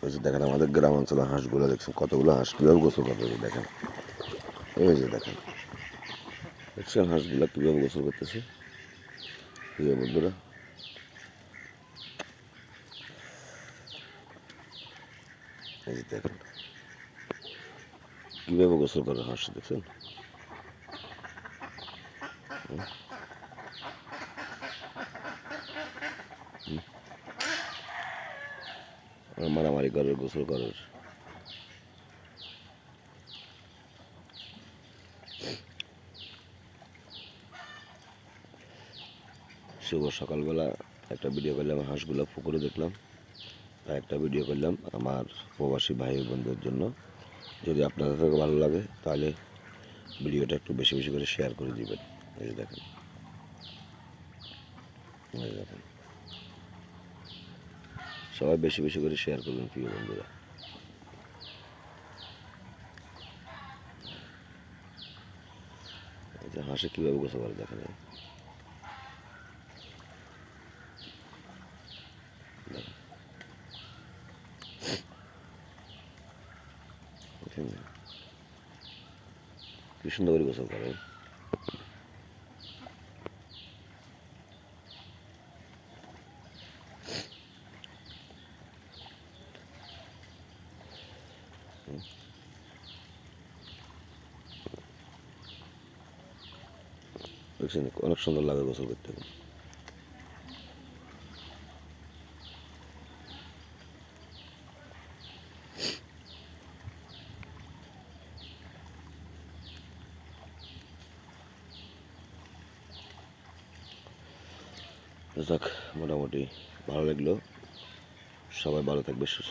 এই যে দেখেন আমাদের গ্রাম অঞ্চলে হাঁসগুলো দেখছেন, কতগুলো হাঁস কীভাবে গোসল করতেছে দেখেন। এই যে দেখেন, দেখছেন হাঁসগুলো কীভাবে গোসল করতেছে। প্রিয় বন্ধুরা, এই যে দেখেন কীভাবে গোসল করে হাঁস, দেখছেন। মারামারি করে গোসল করে। শুভ সকালবেলা একটা ভিডিও করলাম হাঁসগুলো পুকুরে দেখলাম, আর একটা ভিডিও করলাম আমার প্রবাসী ভাই বোনদের জন্য। যদি আপনাদের থেকে ভালো লাগে তাহলে ভিডিওটা একটু বেশি বেশি করে শেয়ার করে দিবেন। এই যে দেখেন, এই দেখেন, সবাই বেশি বেশি করে শেয়ার করবেন প্রিয় বন্ধুরা। এই যে হাঁসে কীভাবে গোসল করে দেখেন। কি সুন্দর করে গোসল করে। দেখছেন অনেক সুন্দর লাগে গোসল করতে। যাক, মোটামুটি ভালো লাগলো। সবাই ভালো থাকবে, সুস্থ